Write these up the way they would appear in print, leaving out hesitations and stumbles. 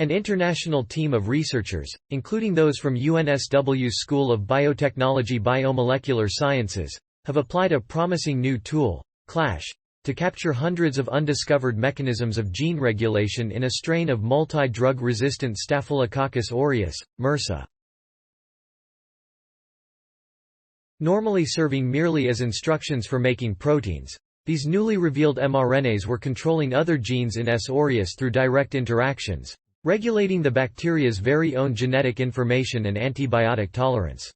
An international team of researchers, including those from UNSW's School of Biotechnology Biomolecular Sciences, have applied a promising new tool, CLASH, to capture hundreds of undiscovered mechanisms of gene regulation in a strain of multi-drug-resistant Staphylococcus aureus, MRSA. Normally serving merely as instructions for making proteins, these newly revealed mRNAs were controlling other genes in S. aureus through direct interactions, regulating the bacteria's very own genetic information and antibiotic tolerance.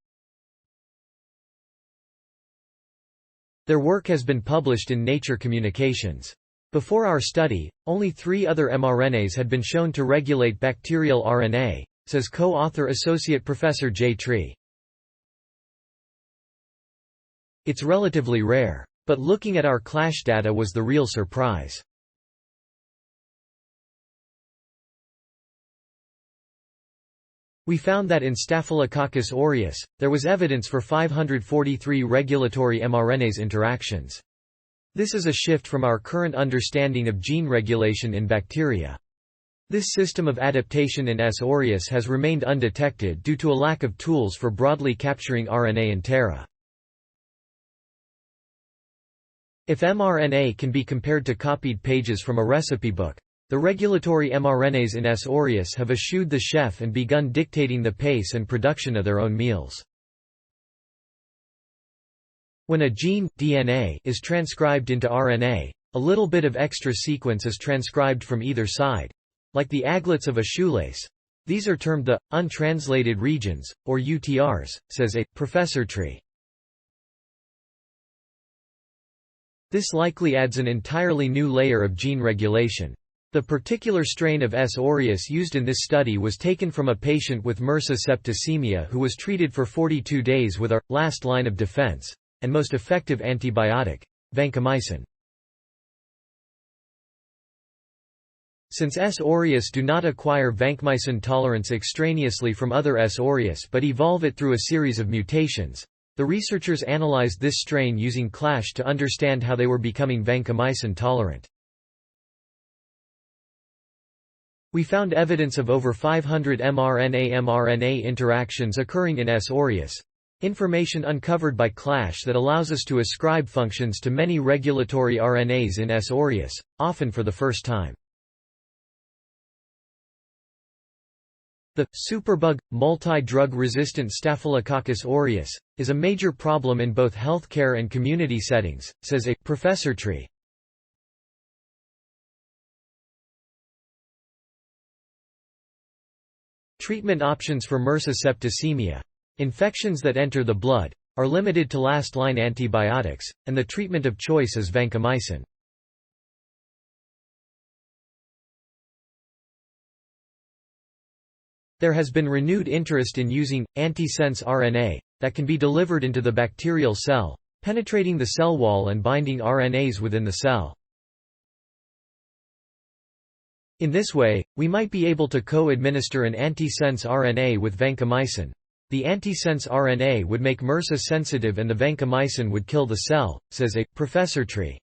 Their work has been published in Nature Communications. Before our study, only 3 other mRNAs had been shown to regulate bacterial RNA, says co-author Associate Professor J. Tree. It's relatively rare. But looking at our CLASH data was the real surprise. We found that in Staphylococcus aureus, there was evidence for 543 regulatory mRNAs interactions. This is a shift from our current understanding of gene regulation in bacteria. This system of adaptation in S. aureus has remained undetected due to a lack of tools for broadly capturing RNA in Terra. If mRNA can be compared to copied pages from a recipe book, the regulatory mRNAs in S. aureus have eschewed the chef and begun dictating the pace and production of their own meals. When a gene, DNA, is transcribed into RNA, a little bit of extra sequence is transcribed from either side, like the aglets of a shoelace. These are termed the untranslated regions, or UTRs, says A. Professor Tree. This likely adds an entirely new layer of gene regulation. The particular strain of S. aureus used in this study was taken from a patient with MRSA septicemia who was treated for 42 days with our last line of defense and most effective antibiotic, vancomycin. Since S. aureus do not acquire vancomycin tolerance extraneously from other S. aureus but evolve it through a series of mutations, the researchers analyzed this strain using CLASH to understand how they were becoming vancomycin tolerant. We found evidence of over 500 mRNA-mRNA interactions occurring in S. aureus, information uncovered by CLASH that allows us to ascribe functions to many regulatory RNAs in S. aureus, often for the first time. The superbug, multi-drug-resistant Staphylococcus aureus, is a major problem in both healthcare and community settings, says A. Professor Tree. Treatment options for MRSA septicemia, infections that enter the blood, are limited to last-line antibiotics, and the treatment of choice is vancomycin. There has been renewed interest in using antisense RNA that can be delivered into the bacterial cell, penetrating the cell wall and binding RNAs within the cell. In this way, we might be able to co-administer an antisense RNA with vancomycin. The antisense RNA would make MRSA sensitive and the vancomycin would kill the cell, says A. Professor Tree.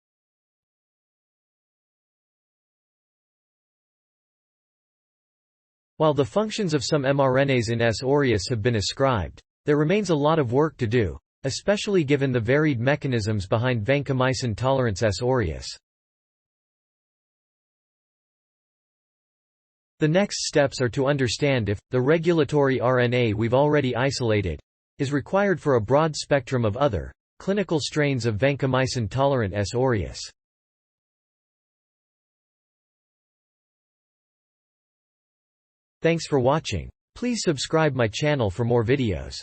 While the functions of some mRNAs in S. aureus have been ascribed, there remains a lot of work to do, especially given the varied mechanisms behind vancomycin tolerance S. aureus. The next steps are to understand if the regulatory RNA we've already isolated is required for a broad spectrum of other clinical strains of vancomycin-tolerant S. aureus. Thanks for watching. Please subscribe my channel for more videos.